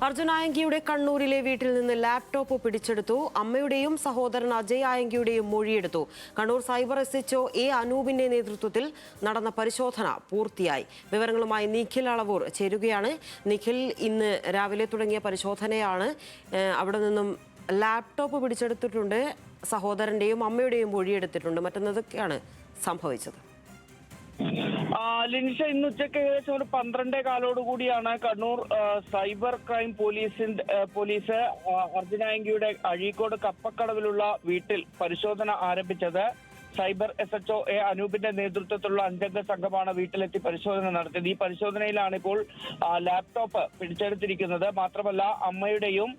അർജുൻ ആയങ്കിയുടെ കണ്ണൂരിലെ വീട്ടിൽ നിന്ന് ലാപ്ടോപ്പ് പിടിച്ചെടുത്തു. അമ്മയുടെയും സഹോദരൻ അജയ് ആയങ്കിയുടെയും മൊഴിയെടുത്തു. കണ്ണൂർ സൈബർ SHO A അനൂപിന്റെ നേതൃത്വത്തിൽ നടന്ന പരിശോധന പൂർത്തിയായി. വിവരങ്ങളുമായി നിഖിൽ അളവൂർ ചേരുകയാണ്. നിഖിൽ, ഇന്ന് രാവിലെ തുടങ്ങിയ പരിശോധനയാണ്. അവിടെ നിന്നും ലാപ്ടോപ്പ് പിടിച്ചെടുത്തിട്ടുണ്ട്, സഹോദരന്റെയും അമ്മയുടെയും മൊഴിയെടുത്തിട്ടുണ്ട്. മറ്റൊന്നതൊക്കെയാണ് സംഭവിച്ചത്? ലിനിഷ, ഇന്ന് ഉച്ചയ്ക്ക് ഏകദേശം ഒരു 12:15 കൂടിയാണ് Kannur cyber crime police Arjun ആയങ്കിയുടെ അഴീക്കോട് കപ്പക്കടവിലുള്ള വീട്ടിൽ പരിശോധന ആരംഭിച്ചത്. സൈബർ SHO A അനൂപിന്റെ നേതൃത്വത്തിലുള്ള 5 അംഗ സംഘമാണ് വീട്ടിലെത്തി പരിശോധന നടത്തിയത്. ഈ പരിശോധനയിലാണ് ഇപ്പോൾ ലാപ്ടോപ്പ് പിടിച്ചെടുത്തിരിക്കുന്നത്. മാത്രമല്ല, അമ്മയുടെയും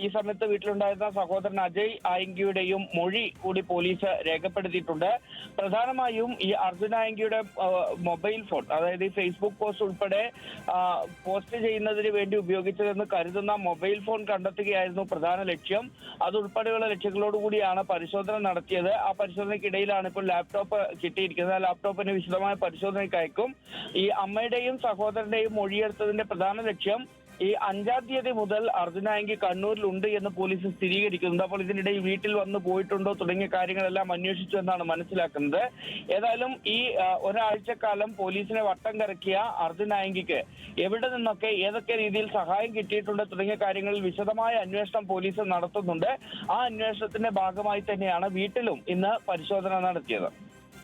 ഈ സമയത്ത് വീട്ടിലുണ്ടായിരുന്ന സഹോദരൻ അജയ് ആയങ്കിയുടെയും മൊഴി കൂടി പോലീസ് രേഖപ്പെടുത്തിയിട്ടുണ്ട്. പ്രധാനമായും ഈ അർജുൻ ആയങ്കിയുടെ മൊബൈൽ ഫോൺ, അതായത് ഈ ഫേസ്ബുക്ക് പോസ്റ്റ് ഉൾപ്പെടെ പോസ്റ്റ് ചെയ്യുന്നതിന് വേണ്ടി ഉപയോഗിച്ചതെന്ന് കരുതുന്ന മൊബൈൽ ഫോൺ കണ്ടെത്തുകയായിരുന്നു പ്രധാന ലക്ഷ്യം. അതുൾപ്പെടെയുള്ള ലക്ഷ്യങ്ങളോടുകൂടിയാണ് പരിശോധന നടത്തിയത്. ആ പരിശോധനയ്ക്കിടയിലാണ് ഇപ്പോൾ ലാപ്ടോപ്പ് കിട്ടിയിരിക്കുന്നത്. ആ ലാപ്ടോപ്പിന് വിശദമായ പരിശോധനയ്ക്ക് അയക്കും. ഈ അമ്മയുടെയും സഹോദരന്റെയും മൊഴിയെടുത്തതിന്റെ പ്രധാന ലക്യം ഈ 5-ാം തീയതി മുതൽ അർജുൻ ആയങ്കി കണ്ണൂരിലുണ്ട് എന്ന് പോലീസ് സ്ഥിരീകരിക്കുന്നുണ്ട്. അപ്പോൾ ഇതിനിടെ വീട്ടിൽ വന്ന് പോയിട്ടുണ്ടോ തുടങ്ങിയ കാര്യങ്ങളെല്ലാം അന്വേഷിച്ചു എന്നാണ് മനസ്സിലാക്കുന്നത്. ഏതായാലും ഈ ഒരാഴ്ചക്കാലം പോലീസിനെ വട്ടം കറക്കിയ അർജുൻ ആയങ്കിക്ക് എവിടെ നിന്നൊക്കെ ഏതൊക്കെ രീതിയിൽ സഹായം കിട്ടിയിട്ടുണ്ട് തുടങ്ങിയ കാര്യങ്ങളിൽ വിശദമായ അന്വേഷണം പോലീസ് നടത്തുന്നുണ്ട്. ആ അന്വേഷണത്തിന്റെ ഭാഗമായി തന്നെയാണ് വീട്ടിലും ഇന്ന് പരിശോധന നടത്തിയത്.